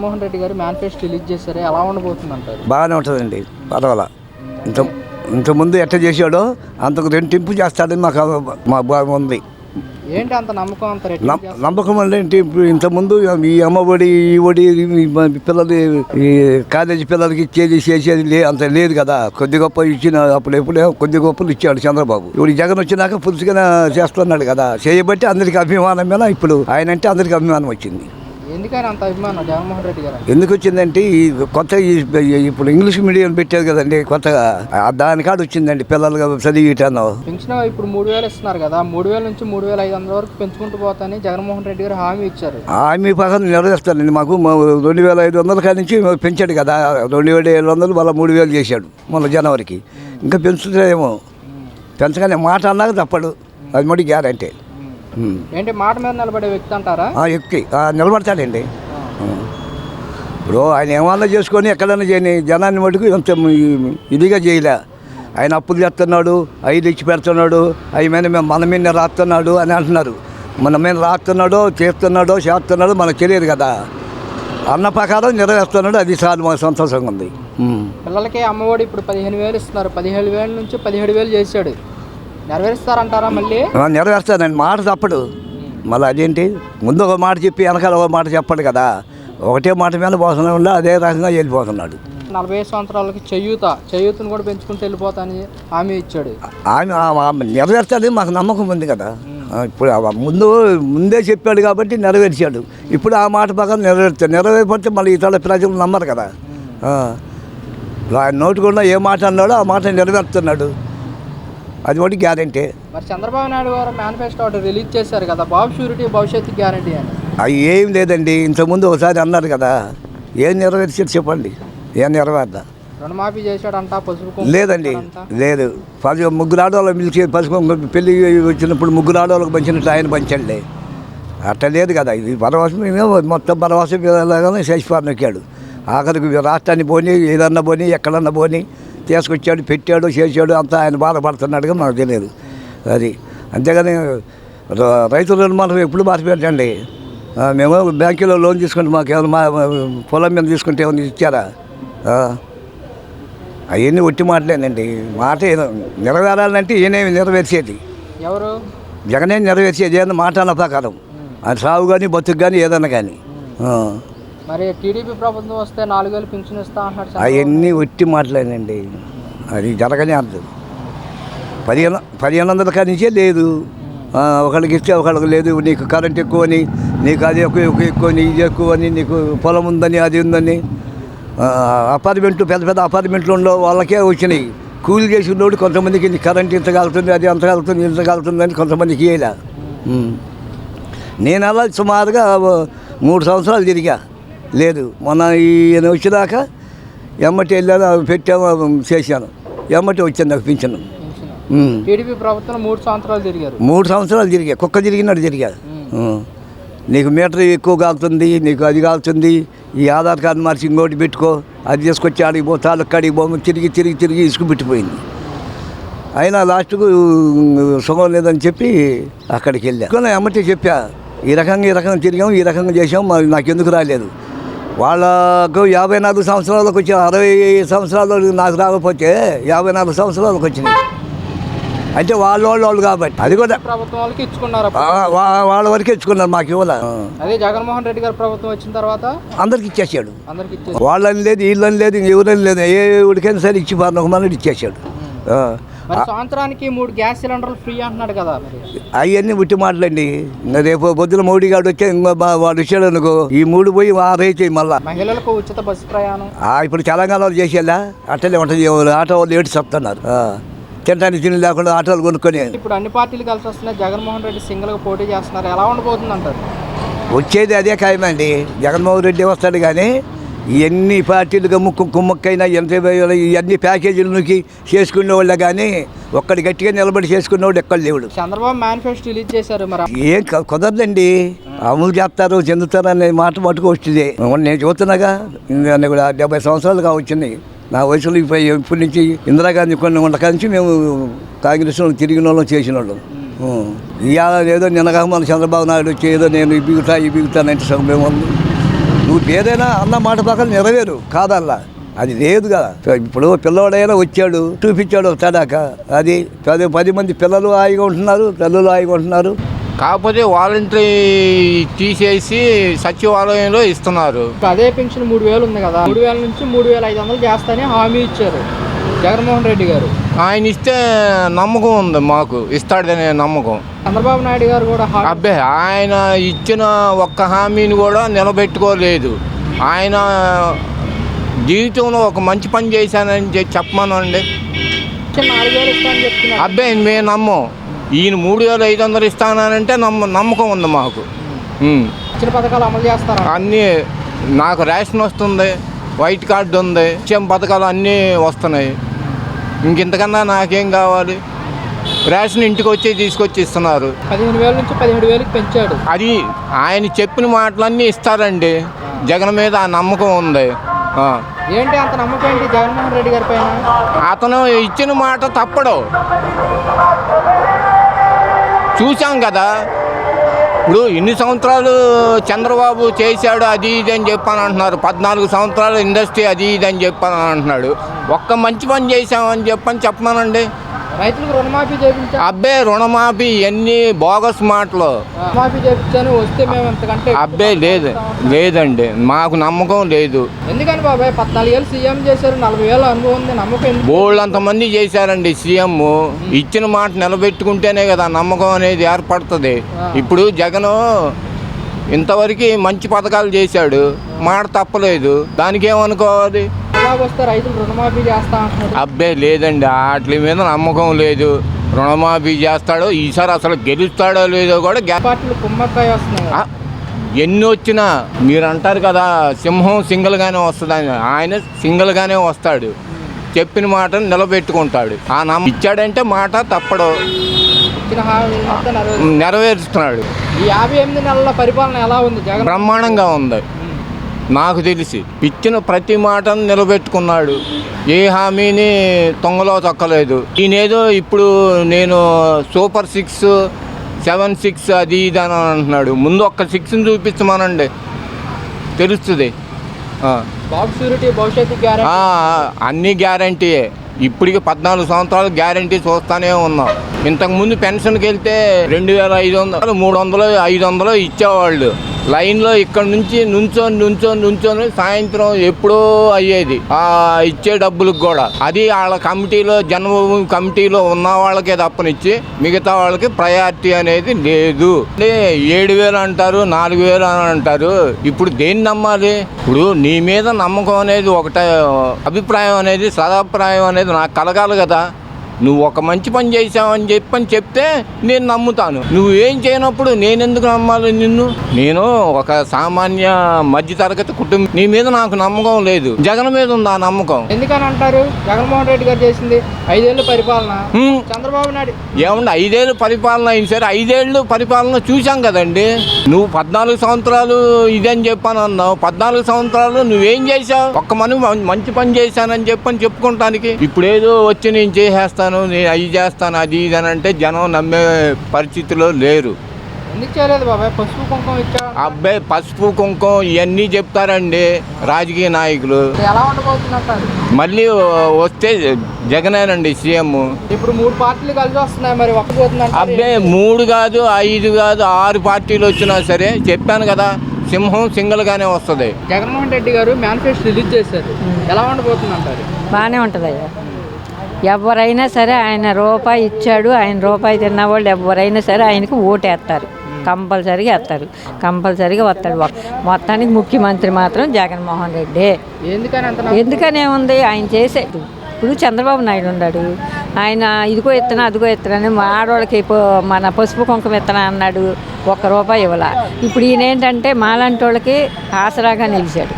జగన్మోహన్ రెడ్డి గారు manifesto release చేశారు, ఎలా ఉండబోతుంది అంటారు? బాగానే ఉంటుందండి, పర్వాలా. ఇంతకుముందు ఎట్ట చేశాడో అంతకు రెండింపు చేస్తాడని మాకు బాగా ఉంది. ఏంటి అంత నమ్మకం, అంత నమ్మకం అంటే ఇప్పుడు ఇంతకుముందు ఈ అమ్మఒడి ఈ ఒడి పిల్లలు ఈ కాలేజీ పిల్లలకి చేసేది అంత లేదు కదా. కొద్ది గొప్ప ఇచ్చిన అప్పుడు ఎప్పుడే కొద్ది గొప్పలు ఇచ్చాడు చంద్రబాబు. ఇప్పుడు జగన్ వచ్చినాక పులుసుగా చేస్తున్నాడు కదా. చేయబట్టి అందరికి అభిమానం మీద ఇప్పుడు ఆయన అంటే అందరికి అభిమానం వచ్చింది. ఎందుకని అంత అభిమానం జగన్మోహన్ రెడ్డి గారు? ఎందుకు వచ్చిందంటే ఈ కొత్త ఇప్పుడు ఇంగ్లీష్ మీడియం పెట్టారు కదండి కొత్తగా, దానికాడ వచ్చిందండి పిల్లలు చదివిటాను. పెన్షన్ ఇప్పుడు 3000 ఇస్తున్నారు కదా, 3000 నుంచి 3500 వరకు పెంచుకుంటూ పోతాని జగన్మోహన్ రెడ్డి గారు హామీ ఇచ్చారు. హామీ ప్రకారం నెరవేరుస్తానండి. మాకు 2500 కాడి నుంచి పెంచాడు కదా, 2700 మళ్ళీ 3000 చేశాడు మొన్న జనవరికి. ఇంకా పెంచుతారేమో, పెంచగానే మాట అన్నాక తప్పడు, అది మడి గ్యారంటీ. ఏంటి మాట మీద నిలబడే వ్యక్తి అంటారా? నిలబడతాడండి. ఇప్పుడు ఆయన ఏమన్నా చేసుకొని ఎక్కడన్నా చేయని జనాన్ని మటుకు ఇంత ఇదిగా చేయలే. ఆయన అప్పులు చేస్తున్నాడు, 5 ఇచ్చి పెడుతున్నాడు, అవి మీద మన మీద రాస్తున్నాడు అని అంటున్నారు. మన మీద రాస్తున్నాడో చేస్తున్నాడో చేస్తున్నాడో మనకు తెలియదు కదా. అన్న ప్రకారం నెరవేరుస్తున్నాడు, అది చాలు మాకు సంతోషంగా ఉంది. పిల్లలకి అమ్మఒడి ఇప్పుడు 15,000 ఇస్తున్నారు, 17,000 నుంచి 17,000 చేశాడు. నెరవేరుస్తారంటారా? మళ్ళీ నెరవేరుస్తానండి, మాట తప్పడు. మళ్ళీ అదేంటి ముందు ఒక మాట చెప్పి వెనకాల ఒక మాట చెప్పడు కదా. ఒకటే మాట మీద పోతున్నా ఉండే అదే రకంగా వెళ్ళిపోతున్నాడు. 40 సంవత్సరాలకి చేయూతను కూడా పెంచుకుంటూ వెళ్ళిపోతాని హామీ ఇచ్చాడు. ఆమె నెరవేర్చాలి మాకు నమ్మకం ఉంది కదా. ఇప్పుడు ముందే చెప్పాడు కాబట్టి నెరవేర్చాడు. ఇప్పుడు ఆ మాట ప్రకారం నెరవేర్పడితే మళ్ళీ ఇతర ప్రజలు నమ్మరు కదా. ఆయన నోటి కూడా ఏ మాట అన్నాడో ఆ మాట నెరవేరుతున్నాడు, అది ఒకటి గ్యారంటీ. మరి చంద్రబాబు నాయుడు గారు మేనిఫెస్టో ఒకటి రిలీజ్ చేశారు కదా, బాబు షూరిటీ భవిష్యత్తు గ్యారంటీ అని. అవి ఏం లేదండి, ఇంతకుముందు ఒకసారి అన్నారు కదా. ఏం నెరవేర్చారు చెప్పండి, ఏం నెరవేర్దా? రుణమాఫీ చేశాడంట, పసుపు లేదండి, లేదు. 3 ఆడవాళ్ళకి పిలిచి పసుపు పెళ్ళి వచ్చినప్పుడు 3 ఆడవాళ్ళకి పంచినట్టు ఆయన పంచండి, అట్లా లేదు కదా. ఇది బరవాసం మొత్తం బరవాసం శశిపాలన నొక్కాడు. ఆఖరికి రాష్ట్రాన్ని పోని ఏదన్నా పోని ఎక్కడన్నా పోని తీసుకొచ్చాడు, పెట్టాడు, చేశాడు, అంతా ఆయన బాధపడుతున్నాడుగా మనకు తెలియదు. అది అంతేగాని రైతు రుణమాఫీ ఎప్పుడు మార్చిపెట్టండి. మేము బ్యాంకులో లోన్ తీసుకుంటే మాకు ఏమైనా పొలం మీద తీసుకుంటే ఏమైనా ఇచ్చారా? అవన్నీ ఒట్టి మాటలేనండి. మాట నెరవేరాలంటే ఈయనేమి నెరవేర్చేది ఎవరు? జగనే నెరవేర్చేది ఏదన్నా మాట అన్న ప్రకారం. అది సాగు కానీ బతుకు కానీ ఏదన్నా కానీ. మరి టీడీపీ ప్రభుత్వం వస్తే 4,000 పింఛన్ ఇస్తా అంటున్నాడు. అవన్నీ ఒట్టి మాటలేనండి, అది జరగనే అర్థం. 1500 కానించే లేదు. ఒకళ్ళకి ఇస్తే ఒకళ్ళకి లేదు. నీకు కరెంట్ ఎక్కువ అని, నీకు అది ఎక్కువ అని, ఇది ఎక్కువ అని, నీకు పొలం ఉందని అది ఉందని. అపార్ట్మెంట్లు పెద్ద అపార్ట్మెంట్లు ఉండవు వాళ్ళకే వచ్చినాయి. కూలి చేసుకున్నోడు కొంతమందికి కరెంట్ ఇంత కాలుతుంది, అది అంత కాలుతుంది, ఇంత కాలుతుంది అని కొంతమందికి ఇయ్యలే. నేను అలా సుమారుగా 3 సంవత్సరాలు తిరిగా, లేదు. మొన్న ఈయన వచ్చినాక ఎమ్మటి వెళ్ళాను, పెట్టాము, చేశాను, ఎమ్మటి వచ్చింది నాకు పింఛను. టీడీపీ ప్రభుత్వం 3 సంవత్సరాలు తిరిగారు. 3 సంవత్సరాలు తిరిగా, కుక్క తిరిగినట్టు తిరిగా. నీకు మీటర్ ఎక్కువ కాలుతుంది, నీకు అది కాలుతుంది, ఈ ఆధార్ కార్డు మార్చి ఇంకోటి పెట్టుకో, అది తీసుకొచ్చి ఆడికి పో, తాలూకాడికి పో, తిరిగి ఇసుకు పెట్టిపోయింది. అయినా లాస్ట్కు సుఖం లేదని చెప్పి అక్కడికి వెళ్ళా. ఎమ్మటి చెప్పా, ఈ రకంగా తిరిగాము, ఈ రకంగా చేసాము, మరి నాకు ఎందుకు రాలేదు. వాళ్ళకు 54 సంవత్సరాలకు వచ్చి 60 సంవత్సరాలు నాకు రాకపోతే 54 సంవత్సరాలకు వచ్చినాయి. అంటే వాళ్ళు కాబట్టి అది కూడా ప్రభుత్వం వాళ్ళకి ఇచ్చుకున్నారు, వాళ్ళ వరకే ఇచ్చుకున్నారు, మాకు ఇవ్వాలి. అదే జగన్మోహన్ రెడ్డి గారు ప్రభుత్వం వచ్చిన తర్వాత అందరికి ఇచ్చేసాడు. వాళ్ళని లేదు, వీళ్ళని లేదు, ఎవరని లేదు, ఏ ఉడికైనా సరే ఇచ్చి ఒక మనకి ఇచ్చేసాడు. సంవత్సరానికి 3 గ్యాస్ సిలిండర్లు ఫ్రీ అంటున్నాడు కదా. అవన్నీ ఉట్టి మాటలండి. రేపు పొద్దున మోడీ గారు వచ్చే వాడు వచ్చాడు అనుకో, ఈ 3 పోయి 6 అయితే మళ్ళా. మహిళలకు ఉచిత బస్సు ప్రయాణం ఇప్పుడు తెలంగాణలో చేసేలా అట్టలే ఉంటుంది. ఆటో వాళ్ళు ఏడు చెప్తున్నారు, తినడానికి తిని లేకుండా ఆటోలు కొనుక్కొని. ఇప్పుడు అన్ని పార్టీలు కలిసి వస్తున్నాయి, జగన్మోహన్ రెడ్డి సింగిల్గా పోటీ చేస్తున్నారు, ఎలా ఉండబోతుంది అంటారు? వచ్చేది అదే ఖాయమండి, జగన్మోహన్ రెడ్డి వస్తాడు. కానీ ఎన్ని పార్టీలుగా కుమ్మక్కైనా ఎంత ఇవన్నీ ప్యాకేజీలకి చేసుకునే వాళ్ళే కానీ ఒక్కడి గట్టిగా నిలబడి చేసుకునేవాడు ఎక్కడ లేవుడు. చంద్రబాబు మేనిఫెస్టో రిలీజ్ చేశారు, మరి ఏం కుదరదండి. అమలు చేస్తారు, చెందుతారు అనే మాట మటుకు వచ్చింది. నేను చూస్తున్నాగా, కూడా 70 సంవత్సరాలుగా వచ్చింది నా వయసులో. ఇప్పటి నుంచి ఇందిరాగాంధీ కొన్ని ఉండక నుంచి మేము కాంగ్రెస్లో తిరిగిన వాళ్ళం, చేసిన వాళ్ళం. ఇవాళ ఏదో నిన్నగా మన చంద్రబాబు నాయుడు వచ్చి ఏదో నేను ఈ బిగుతానంటే సగం ఉంది. నువ్వు ఏదైనా అన్న మాట ప్రకారం నెరవేరు కాదల్లా, అది లేదు కదా. ఇప్పుడు పిల్లవాడైనా వచ్చాడు చూపించాడు తడాక, అది 10 మంది పిల్లలు హాయిగా ఉంటున్నారు, తల్లులు హాయిగా ఉంటున్నారు. కాకపోతే వాలంటరీ తీసేసి సచివాలయంలో ఇస్తున్నారు. అదే పెన్షన్ 3000 ఉంది కదా, 3000 నుంచి 3500 చేస్తానని హామీ ఇచ్చారు జగన్మోహన్ రెడ్డి గారు. ఆయన ఇస్తే నమ్మకం ఉంది, మాకు ఇస్తాడనే నమ్మకం. చంద్రబాబు నాయుడు గారు కూడా అబ్బే ఆయన ఇచ్చిన ఒక్క హామీని కూడా నిలబెట్టుకోలేదు. ఆయన జీవితంలో ఒక మంచి పని చేశానని చెప్పమనండి. 4000 ఇస్తానని చెప్తున్నారు. అబ్బాయి మేము నమ్మం. ఈయన 3500 ఇస్తానంటే నమ్మకం ఉంది మాకు. ఇచ్చిన పథకాలు అమలు చేస్తారా? అన్నీ నాకు రేషన్ వస్తుంది, వైట్ కార్డు ఉంది, ఇచ్చిన పథకాలు అన్నీ వస్తున్నాయి. ఇంకెంతకన్నా నాకేం కావాలి? రేషన్ ఇంటికి వచ్చి తీసుకొచ్చి ఇస్తున్నారు. 15,000 నుంచి 17,000కి పెంచాడు. అది ఆయన చెప్పిన మాటలన్నీ ఇస్తారండి. జగన్ మీద ఆ నమ్మకం ఉంది. ఏంటి అంత నమ్మకం ఏంటి జగన్మోహన్ రెడ్డి గారి పైన? అతను ఇచ్చిన మాట తప్పడు. చూసాం కదా, ఇప్పుడు ఇన్ని సంవత్సరాలు చంద్రబాబు చేశాడు అది ఇది అని చెప్పని అంటున్నారు. 14 సంవత్సరాలు ఇండస్ట్రీ అది ఇది అని చెప్పని అంటున్నాడు. ఒక్క మంచి పని చేశామని చెప్పమనండి. రైతులకు రుణమాఫీ చేయించా? అబ్బే రుణమాఫీ ఎన్ని బోగస్ మాటలు. రుణమాఫీ చేయించాను వస్తే మేము అంతకంటే. అబ్బే లేదండి, మాకు నమ్మకం లేదు. ఎందుకని బాబాయ్ 14 ఏళ్ళు సీఎం చేశారు, 40,000 అనుభవం ఉంది, నమ్మకం. బోల్డ్ అంతమంది చేశారండి సీఎం. ఇచ్చిన మాట నిలబెట్టుకుంటేనే కదా నమ్మకం అనేది ఏర్పడుతుంది. ఇప్పుడు జగన్ ఇంతవరకు మంచి పథకాలు చేశాడు, మాట తప్పలేదు, దానికి ఏమనుకోవాలి? వస్తే రైతులు రుణమాఫీ చేస్తా అంటున్నారు. అబ్బే లేదండి, వాటి మీద నమ్మకం లేదు. రుణమాఫీ చేస్తాడో ఈసారి అసలు గెలుస్తాడో లేదో కూడా. పార్టీలు కుమ్మక్కాయ వస్తున్నాయి. ఎన్ని వచ్చినా మీరు అంటారు కదా సింహం సింగిల్గానే వస్తుందని, ఆయన సింగిల్గానే వస్తాడు. చెప్పిన మాటను నిలబెట్టుకుంటాడు. ఇచ్చాడంటే మాట తప్పడు, నెరవేరుస్తున్నాడు. ఈ 58 నెలల పరిపాలన ఎలా ఉంది జగన్? బ్రహ్మాండంగా ఉంది. నాకు తెలిసి ఇచ్చిన ప్రతి మాటను నిలబెట్టుకున్నాడు. ఏ హామీని తొంగలో తొక్కలేదు. ఈయనేదో ఇప్పుడు నేను సూపర్ 6, 7-6 అది ఇది అని అంటున్నాడు. ముందు ఒక్క 6ని చూపించమనండి, తెలుస్తుంది. అన్నీ గ్యారంటీయే. ఇప్పటికి 14 సంవత్సరాలు గ్యారంటీ చూస్తూనే ఉన్నాం. ఇంతకుముందు పెన్షన్కి వెళ్తే 2500, 300, 500 ఇచ్చేవాళ్ళు. లైన్లో ఇక్కడ నుంచి నుంచొని సాయంత్రం ఎప్పుడో అయ్యేది ఇచ్చే డబ్బులకు కూడా. అది వాళ్ళ కమిటీలో, జన్మభూమి కమిటీలో ఉన్న వాళ్ళకే తప్పనిచ్చి మిగతా వాళ్ళకి ప్రయారిటీ అనేది లేదు. 7,000 అంటారు, 4,000 అని అంటారు. ఇప్పుడు దేన్ని నమ్మాలి? ఇప్పుడు నీ మీద నమ్మకం అనేది ఒకటే, అభిప్రాయం అనేది సదాభిప్రాయం అనేది నాకు కలగాలి కదా. నువ్వు ఒక మంచి పని చేసావని చెప్తే నేను నమ్ముతాను. నువ్వు ఏం చేయనప్పుడు నేను ఎందుకు నమ్మాలి నిన్ను? నేను ఒక సామాన్య మధ్యతరగతి కుటుంబం. నీ మీద నాకు నమ్మకం లేదు, జగన్ మీద ఉంది ఆ నమ్మకం. ఎందుకని అంటారు? జగన్మోహన్ రెడ్డి గారు చేసింది 5 ఏళ్ళు పరిపాలన, చంద్రబాబు నాయుడు ఏమన్నా 5 ఏళ్ళు పరిపాలన అయిన సరే 5 ఏళ్ళు పరిపాలన చూసాం కదండి. నువ్వు 14 సంవత్సరాలు ఇదని చెప్పని అన్నావు. 14 సంవత్సరాలు నువ్వేం చేసావు? ఒక్క మంచి పని చేశానని చెప్పుకుంటానికి. ఇప్పుడేదో వచ్చి నేను చేసేస్తాను, నేను అవి చేస్తాను, అది ఇది అని అంటే జనం నమ్మే పరిస్థితిలో లేరు. ఎందుకు చేయలేదు బాబాయ్? పసుపు కుంకుమ ఇచ్చా? అబ్బాయి పసుపు కుంకుమ ఇవన్నీ చెప్తారండి రాజకీయ నాయకులు. ఎలా ఉండబోతున్నట్టు మళ్ళీ వస్తే జగనేనండి సీఎం. ఇప్పుడు 3 పార్టీలు కలిసి వస్తున్నాయి, మరి ఒక్కపోతుందంటే? అబ్బాయి 3 కాదు, 5 కాదు, 6 పార్టీలు వచ్చినా సరే చెప్పాను కదా, సింహం సింగిల్గానే వస్తుంది. జగన్మోహన్ రెడ్డి గారు మేనిఫెస్టో రిలీజ్ చేశారు, ఎలా ఉండబోతుంది అంటారు? బాగానే ఉంటుంది అయ్యా. ఎవరైనా సరే ఆయన రూపాయి ఇచ్చాడు, ఆయన రూపాయి తిన్నవాళ్ళు ఎవరైనా సరే ఆయనకు ఓటేస్తారు, కంపల్సరీగా వేస్తారు, కంపల్సరీగా వస్తాడు. మొత్తానికి ముఖ్యమంత్రి మాత్రం జగన్మోహన్ రెడ్డి. ఎందుకనే ఉంది ఆయన చేసేది. ఇప్పుడు చంద్రబాబు నాయుడు ఉన్నాడు, ఆయన ఇదిగో ఇత్తనా అదిగో ఇత్తనని ఆడవాళ్ళకి మన పసుపు కుంకుమ ఇత్తనా అన్నాడు, ₹1 ఇవ్వాల. ఇప్పుడు ఈయన ఏంటంటే మాలాంటి వాళ్ళకి ఆసరాగా నిలిచాడు,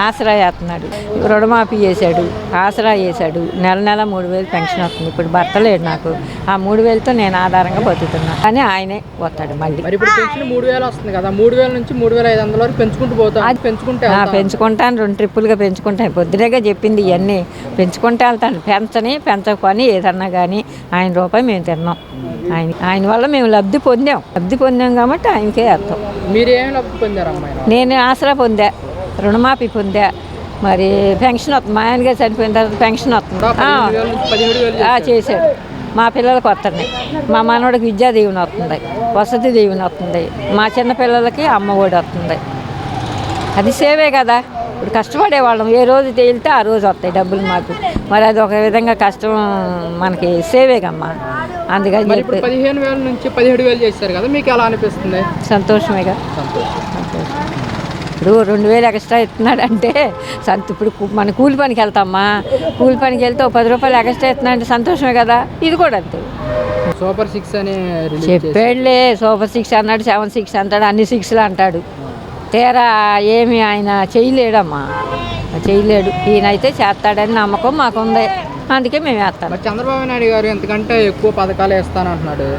ఆసరా వేస్తున్నాడు, రుణమాఫీ చేశాడు, ఆసరా చేశాడు, నెల 3,000 పెన్షన్ వస్తుంది. ఇప్పుడు భర్త లేడు నాకు, ఆ 3,000తో నేను ఆధారంగా బతుకుతున్నా. కానీ ఆయనే వస్తాడు మళ్ళీ. ఇప్పుడు పెన్షన్ 3,000 వస్తుంది కదా, 3,000 నుంచి 3,500 వరకు పెంచుకుంటూ పోతాను. అది పెంచుకుంటాను, 2 ట్రిప్పులుగా పెంచుకుంటాను. పొద్దునేగా చెప్పింది ఇవన్నీ పెంచుకుంటూ వెళ్తాను. పెంచకపోని ఏదన్నా కానీ ఆయన రూపాయి మేము తిన్నాం. ఆయన వల్ల మేము లబ్ధి పొందాం కాబట్టి ఆయనకే వేస్తాం. మీరేం లబ్ధి పొందారు అమ్మాయి? నేను ఆసరా పొందా. రుణమాఫీ పొందా. మరి పెన్షన్ వస్తుంది, మా ఆయనగా చనిపోయిన తర్వాత పెన్షన్ వస్తుంది. 15,000 నుంచి 17,000 చేశాడు. మా పిల్లలకు వస్తున్నాయి, మా మనవడికి విద్యా దీవెన వస్తుంది, వసతి దీవెన వస్తుంది, మా చిన్న పిల్లలకి అమ్మ ఒడి వస్తుంది. అది సేవే కదా. ఇప్పుడు కష్టపడేవాళ్ళం, ఏ రోజు తేలితే ఆ రోజు వస్తాయి డబ్బులు మాకు. మరి అది ఒక విధంగా కష్టం మనకి సేవేగమ్మా. అందుకని మరి ఇప్పుడు 15,000 నుంచి 17,000 చేశారు కదా, మీకు ఎలా అనిపిస్తుంది? సంతోషమేగా. సంతోషం. ఇప్పుడు 2,000 ఎక్స్ట్రా ఇస్తున్నాడంటే ఇప్పుడు మన కూలి పనికి వెళ్తామా, కూలి పనికి వెళ్తే 10 రూపాయలు ఎక్స్ట్రా ఇస్తున్నాడంటే సంతోషమే కదా. ఇది కూడా అంతే. సూపర్ 6 అని చెప్పాడులే, సూపర్ 6 అన్నాడు, 7-6 అంటాడు, అన్ని 6లు అంటాడు. తీరా ఏమి ఆయన చేయలేడమ్మా, చేయలేడు. ఈయనైతే చేస్తాడని నమ్మకం మాకుంది, అందుకే మేము వేస్తాం. చంద్రబాబు నాయుడు గారు ఎంతకంటే ఎక్కువ పథకాలు వేస్తానంటున్నాడు,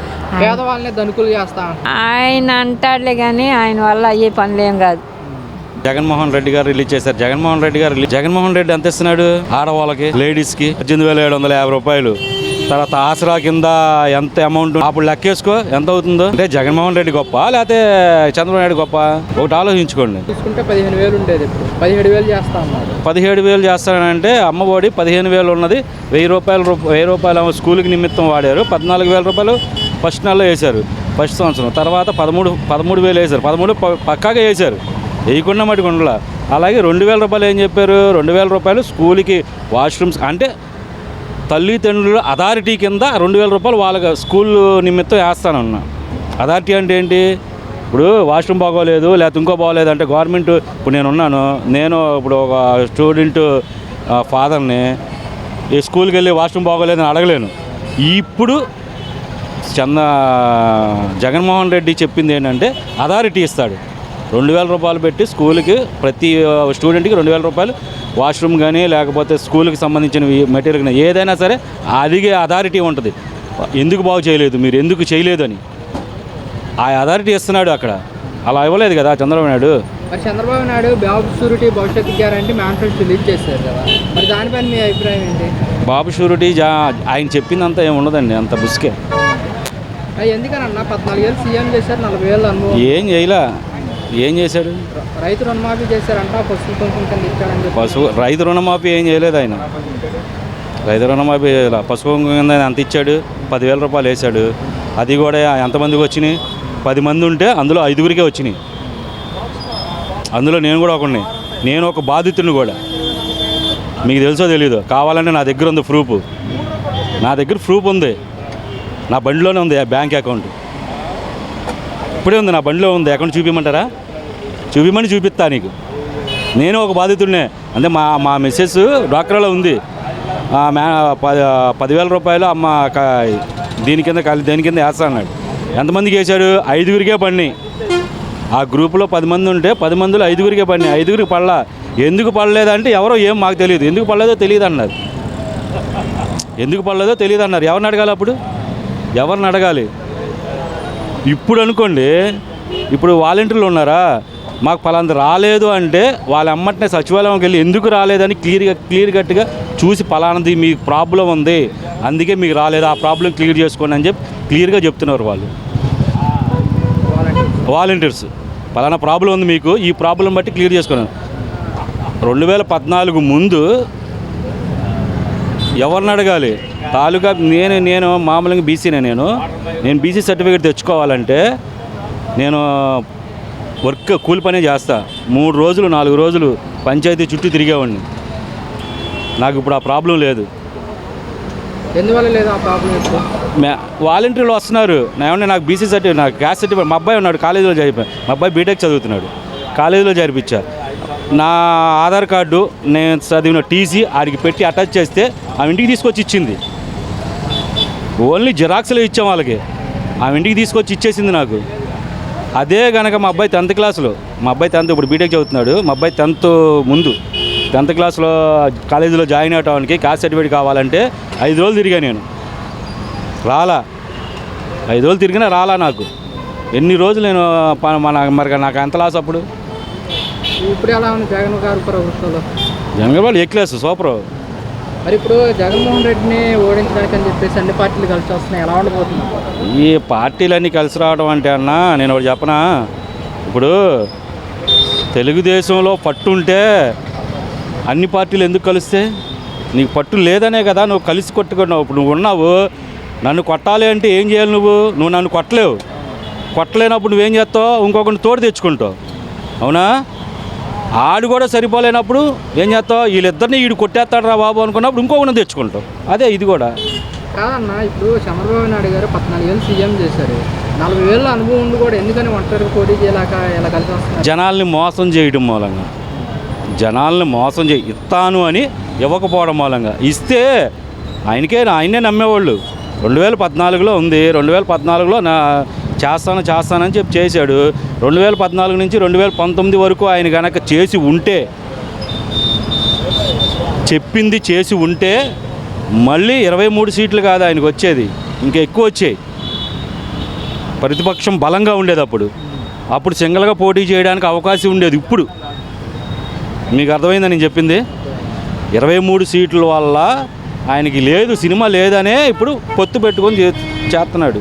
పేదవాళ్ళని ధనికులు చేస్తా. ఆయన అంటాడులే కానీ ఆయన వల్ల అయ్యే పనులు ఏం కాదు. జగన్మోహన్ రెడ్డి గారు రిలీజ్ చేశారు. జగన్మోహన్ రెడ్డి ఎంత ఇస్తున్నాడు ఆడవాళ్ళకి, లేడీస్కి 18,750 రూపాయలు. తర్వాత ఆసరా కింద ఎంత అమౌంట్ అప్పుడు లెక్కేసుకో ఎంత అవుతుందో. అంటే జగన్మోహన్ రెడ్డి గొప్ప లేకపోతే చంద్రబాబు నాయుడు గొప్ప, ఒకటి ఆలోచించుకోండి. తీసుకుంటే 15,000 ఉండేది, ఇప్పుడు 17,000 చేస్తా అన్నాడు. 17,000 చేస్తానంటే అమ్మఒడి 15,000 ఉన్నది, 1,000 రూపాయలు స్కూల్కి నిమిత్తం వాడారు. 14,000 రూపాయలు ఫస్ట్ నెలలో వేశారు, ఫస్ట్ సంవత్సరం. తర్వాత 13,000 వేశారు, 13 పక్కాగా వేశారు, వేయకుండా మటుకు ఉండలా. అలాగే 2,000 రూపాయలు ఏం చెప్పారు, 2,000 రూపాయలు స్కూల్కి వాష్రూమ్స్ అంటే తల్లిదండ్రుల అథారిటీ కింద 2,000 రూపాయలు వాళ్ళకి స్కూల్ నిమిత్తం వేస్తానన్నా. అథారిటీ అంటే ఏంటి, ఇప్పుడు వాష్రూమ్ బాగోలేదు లేకపోతే ఇంకో బాగోలేదు అంటే గవర్నమెంట్, ఇప్పుడు నేను ఇప్పుడు ఒక స్టూడెంట్ ఫాదర్ని ఈ స్కూల్కి వెళ్ళి వాష్రూమ్ బాగోలేదని అడగలేను. ఇప్పుడు జగన్మోహన్ రెడ్డి చెప్పింది ఏంటంటే అథారిటీ ఇస్తాడు, 2,000 రూపాయలు పెట్టి స్కూల్కి ప్రతి స్టూడెంట్కి 2,000 రూపాయలు వాష్రూమ్ కానీ లేకపోతే స్కూల్కి సంబంధించిన మెటీరియల్ కానీ ఏదైనా సరే అదిగే అథారిటీ ఉంటుంది. ఎందుకు బాగు చేయలేదు, మీరు ఎందుకు చేయలేదు అని ఆ అథారిటీ ఇస్తున్నాడు. అక్కడ అలా ఇవ్వలేదు కదా చంద్రబాబు నాయుడు. మరి చంద్రబాబు నాయుడు బాబు షూరిటీ భవిష్యత్తు గ్యారంటీ మేనిఫెస్టో రిలీజ్ చేశారు కదా, మరి దానిపైన మీ అభిప్రాయం ఏంటి? బాబు షూరిటీ ఆయన చెప్పిందంతా ఏమి ఉండదండి, అంత బుస్కే. ఎందుకనన్నా 14 ఏళ్ళు సీఎం చేశారు, 40,000 అనుభవం. ఏం చేశాడు? రైతు రుణమాఫీ చేశారంట, పశువు కుంకుమ కింద ఇచ్చాడని రైతు రుణమాఫీ ఏం చేయలేదు ఆయన. రైతు రుణమాఫీ పశువు కుంకుమ కింద ఎంత ఇచ్చాడు, 10,000 రూపాయలు వేశాడు. అది కూడా ఎంతమందికి వచ్చినాయి, 10 మంది ఉంటే అందులో 5గురికే వచ్చినాయి. అందులో నేను కూడా ఒకడిని, నేను ఒక బాధితుడిని కూడా. మీకు తెలుసో తెలీదు, కావాలంటే నా దగ్గర ఉంది ప్రూఫ్, నా దగ్గర ప్రూఫ్ ఉంది, నా బండిలోనే ఉంది బ్యాంక్ అకౌంట్, ఇప్పుడే ఉంది, నా బండిలో ఉంది. అకౌంట్ చూపించమంటారా? చూపిస్తా నీకు. నేను ఒక బాధితుడినే. అంటే మా మిస్సెస్ డ్వాక్రాలో ఉంది, 10,000 రూపాయలు అమ్మ దేని కింద వేస్తా అన్నాడు. ఎంతమందికి వేశాడు? 5గురికే పడినాయి. ఆ గ్రూపులో 10 మంది ఉంటే 10 మందిలో 5గురికే పడినాయి, 5గురికి పడలా. ఎందుకు పడలేదంటే ఎవరో ఏం మాకు తెలియదు, ఎందుకు పడలేదో తెలియదు అన్నారు. ఎవరిని అడగాలి అప్పుడు? ఎవరిని అడగాలి? ఇప్పుడు అనుకోండి, ఇప్పుడు వాలంటీర్లు ఉన్నారా, మాకు పలాంది రాలేదు అంటే వాళ్ళ అమ్మటనే సచివాలయంకి వెళ్ళి ఎందుకు రాలేదని క్లియర్ కట్గా చూసి పలానది మీకు ప్రాబ్లం ఉంది, అందుకే మీకు రాలేదు, ఆ ప్రాబ్లం క్లియర్ చేసుకోండి అని చెప్పి క్లియర్గా చెప్తున్నారు వాళ్ళు వాలంటీర్స్. పలానా ప్రాబ్లం ఉంది మీకు, ఈ ప్రాబ్లం బట్టి క్లియర్ చేసుకున్నాను. 2014 ముందు ఎవరిని అడగాలి? తాలూకా నేను మామూలుగా బీసీనే. నేను బీసీ సర్టిఫికేట్ తెచ్చుకోవాలంటే నేను కూలి పనే చేస్తా. 3 రోజులు 4 రోజులు పంచాయతీ చుట్టూ తిరిగేవాడిని. నాకు ఇప్పుడు ఆ ప్రాబ్లం లేదు. ఎందువల్ల లేదు ఆ ప్రాబ్లం? వాలంటీర్లు వస్తున్నారు, నాకు బీసీ సర్టిఫికేట్, నాకు క్యాస్ట్ సర్టిఫికేట్. మా అబ్బాయి ఉన్నాడు కాలేజీలో జరిపాను, మా అబ్బాయి బీటెక్ చదువుతున్నాడు, కాలేజీలో జరిపించా. నా ఆధార్ కార్డు, నేను చదివిన టీసీ ఆడికి పెట్టి అటాచ్ చేస్తే ఆ ఇంటికి తీసుకొచ్చి ఇచ్చింది. ఓన్లీ జిరాక్స్లో ఇచ్చాం వాళ్ళకి, ఆ ఇంటికి తీసుకొచ్చి ఇచ్చేసింది నాకు. అదే కనుక మా అబ్బాయి 10th క్లాస్లో, ఇప్పుడు బీటెక్ చదువుతున్నాడు, మా అబ్బాయి 10th క్లాస్లో కాలేజీలో జాయిన్ అవడానికి క్యాస్ట్ సర్టిఫికేట్ కావాలంటే 5 రోజులు తిరిగా నేను, రాలా. 5 రోజులు తిరిగినా రాలా నాకు. ఎన్ని రోజులు నేను మరి నాకు ఎంత లాస్ అప్పుడు. ఇప్పుడు ఎలా ఉంది జగన్ గారు ప్రభుత్వంలో? జగన్ గారు ఏ క్లాస్ సూపర్. మరి ఇప్పుడు జగన్మోహన్ రెడ్డిని ఓడించడానికి అని చెప్పేసి అన్ని పార్టీలు కలిసి వస్తున్నాయి, ఎలా ఉండబోతుంది? ఈ పార్టీలన్నీ కలిసి రావడం అంటే అన్నా, నేను ఒకటి చెప్పనా, ఇప్పుడు తెలుగుదేశంలో పట్టు ఉంటే అన్ని పార్టీలు ఎందుకు కలిస్తే? నీకు పట్టు లేదనే కదా నువ్వు కలిసి కొట్టుకున్నావు. ఇప్పుడు నువ్వు ఉన్నావు, నన్ను కొట్టాలి అంటే ఏం చేయాలి? నువ్వు నన్ను కొట్టలేవు. కొట్టలేనప్పుడు నువ్వేం చేస్తావు? ఇంకొకరిని తోడు తెచ్చుకుంటావు. అవునా? ఆడు కూడా సరిపోలేనప్పుడు ఏం చేస్తావు? వీళ్ళిద్దరిని వీడు కొట్టేస్తాడు రా బాబు అనుకున్నప్పుడు ఇంకొకరిని తెచ్చుకుంటావు. అదే ఇది కూడా. కాదన్న, ఇప్పుడు చంద్రబాబు నాయుడు గారు 14 ఏళ్ళు సీఎం చేశారు. 40 ఏళ్ళ అనుభవం ఉండి కూడా ఎందుకని ఒంటరిగా పోటీ చేయలేక ఇలా కలిసి వస్తున్నారు? జనాల్ని మోసం చేయడం మూలంగా, జనాల్ని మోసం ఇస్తాను అని ఇవ్వకపోవడం మూలంగా. ఇస్తే ఆయనే నమ్మేవాళ్ళు. 2014లో ఉంది, 2014లో చేస్తానని చెప్పి చేశాడు. 2014 నుంచి 2019 వరకు ఆయన కనుక చేసి ఉంటే, చెప్పింది చేసి ఉంటే మళ్ళీ 23 సీట్లు కాదు ఆయనకు వచ్చేది, ఇంకా ఎక్కువ వచ్చాయి. ప్రతిపక్షం బలంగా ఉండేది అప్పుడు సింగల్గా పోటీ చేయడానికి అవకాశం ఉండేది. ఇప్పుడు మీకు అర్థమైందని నేను చెప్పింది. 23 సీట్ల వల్ల ఆయనకి లేదు, సినిమా లేదనే ఇప్పుడు పొత్తు పెట్టుకొని చేస్తున్నాడు.